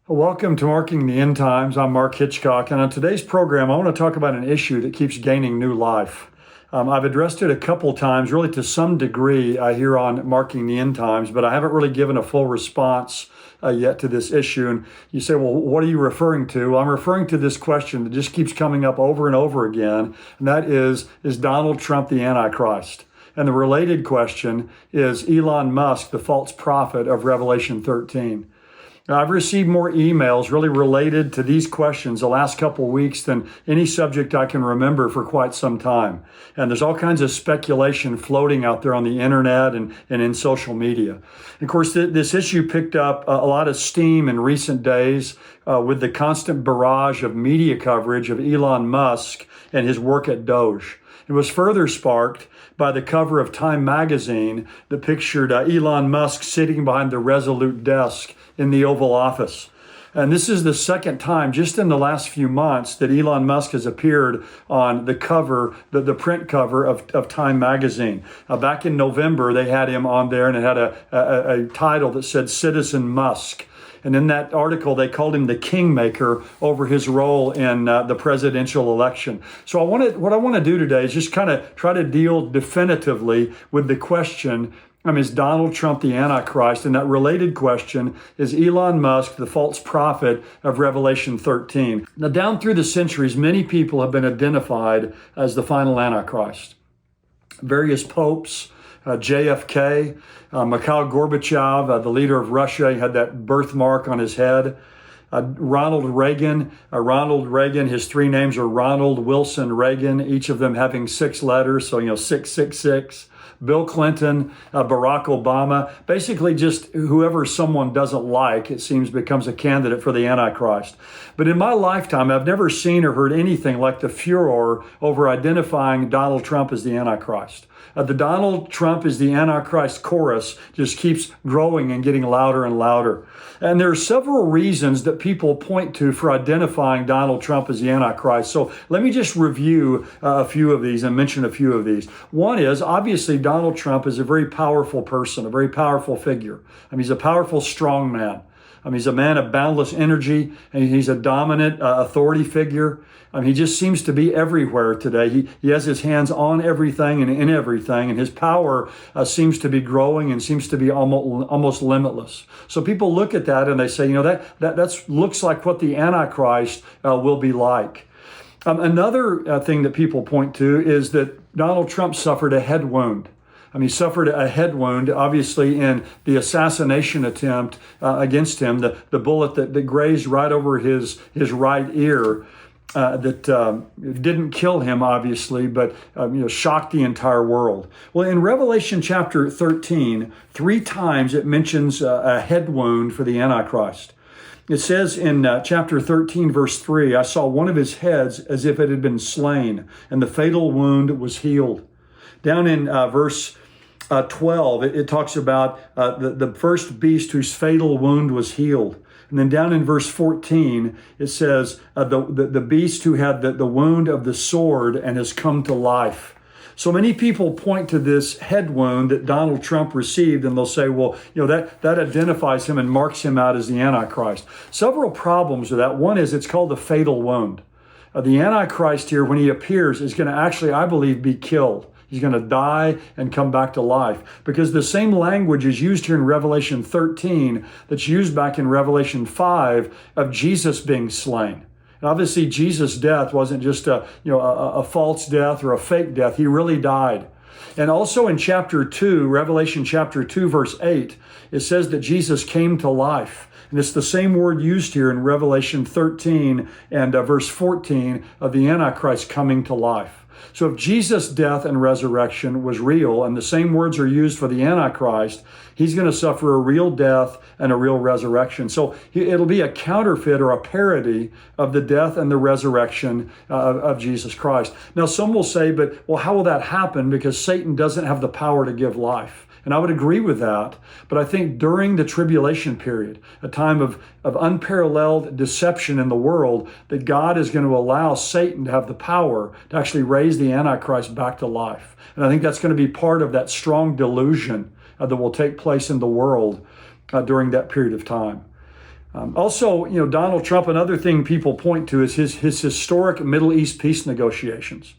Welcome to Marking the End Times. I'm Mark Hitchcock, and on today's program, I want to talk about an issue that keeps gaining new life. I've addressed it a couple times, really to some degree, here on Marking the End Times, but I haven't really given a full response yet to this issue. And you say, well, what are you referring to? Well, I'm referring to this question that just keeps coming up over and over again, and that is Donald Trump the Antichrist? And the related question is Elon Musk, the false prophet of Revelation 13? Now, I've received more emails really related to these questions the last couple of weeks than any subject I can remember for quite some time. And there's all kinds of speculation floating out there on the internet and in social media. And of course, this issue picked up a lot of steam in recent days with the constant barrage of media coverage of Elon Musk and his work at Doge. It was further sparked by the cover of Time magazine that pictured Elon Musk sitting behind the Resolute desk in the Oval Office. And this is the second time just in the last few months that Elon Musk has appeared on the cover, the print cover of Time magazine. Back in November, they had him on there and it had a title that said Citizen Musk. And in that article, they called him the kingmaker over his role in the presidential election. So what I want to do today is just kind of try to deal definitively with the question, is Donald Trump the Antichrist? And that related question is Elon Musk, the false prophet of Revelation 13. Now, down through the centuries, many people have been identified as the final Antichrist. Various popes, JFK, Mikhail Gorbachev, the leader of Russia, he had that birthmark on his head. Ronald Reagan, his three names are Ronald Wilson Reagan, each of them having 6 letters, so 666. Bill Clinton, Barack Obama, basically just whoever someone doesn't like, it seems, becomes a candidate for the Antichrist. But in my lifetime, I've never seen or heard anything like the furor over identifying Donald Trump as the Antichrist. The Donald Trump is the Antichrist chorus just keeps growing and getting louder and louder. And there are several reasons that people point to for identifying Donald Trump as the Antichrist. So let me just review a few of these and mention a few of these. One is, obviously, Donald Trump is a very powerful person, a very powerful figure. He's a powerful, strong man. He's a man of boundless energy, and he's a dominant authority figure. He just seems to be everywhere today. He has his hands on everything and in everything, and his power seems to be growing and seems to be almost limitless. So people look at that and they say, that looks like what the Antichrist will be like. Another thing that people point to is that Donald Trump suffered a head wound. He suffered a head wound, obviously, in the assassination attempt against him, the bullet that grazed right over his right ear. That didn't kill him, obviously, but shocked the entire world. Well, in Revelation chapter 13, 3 times it mentions a head wound for the Antichrist. It says in chapter 13, verse 3, I saw one of his heads as if it had been slain, and the fatal wound was healed. Down in verse 12, it talks about the first beast whose fatal wound was healed. And then down in verse 14, it says, the beast who had the wound of the sword and has come to life. So many people point to this head wound that Donald Trump received, and they'll say, well, that identifies him and marks him out as the Antichrist. Several problems with that. One is it's called the fatal wound. The Antichrist here, when he appears, is going to actually, I believe, be killed. He's going to die and come back to life, because the same language is used here in Revelation 13 that's used back in Revelation 5 of Jesus being slain. And obviously, Jesus' death wasn't just a false death or a fake death. He really died. And also in chapter 2, Revelation chapter 2, verse 8, it says that Jesus came to life. And it's the same word used here in Revelation 13 and verse 14 of the Antichrist coming to life. So if Jesus' death and resurrection was real, and the same words are used for the Antichrist, he's going to suffer a real death and a real resurrection. So it'll be a counterfeit or a parody of the death and the resurrection of Jesus Christ. Now, some will say, well, how will that happen? Because Satan doesn't have the power to give life. And I would agree with that. But I think during the tribulation period, a time of unparalleled deception in the world, that God is going to allow Satan to have the power to actually raise the Antichrist back to life. And I think that's going to be part of that strong delusion that will take place in the world during that period of time. Also, Donald Trump, another thing people point to is his historic Middle East peace negotiations.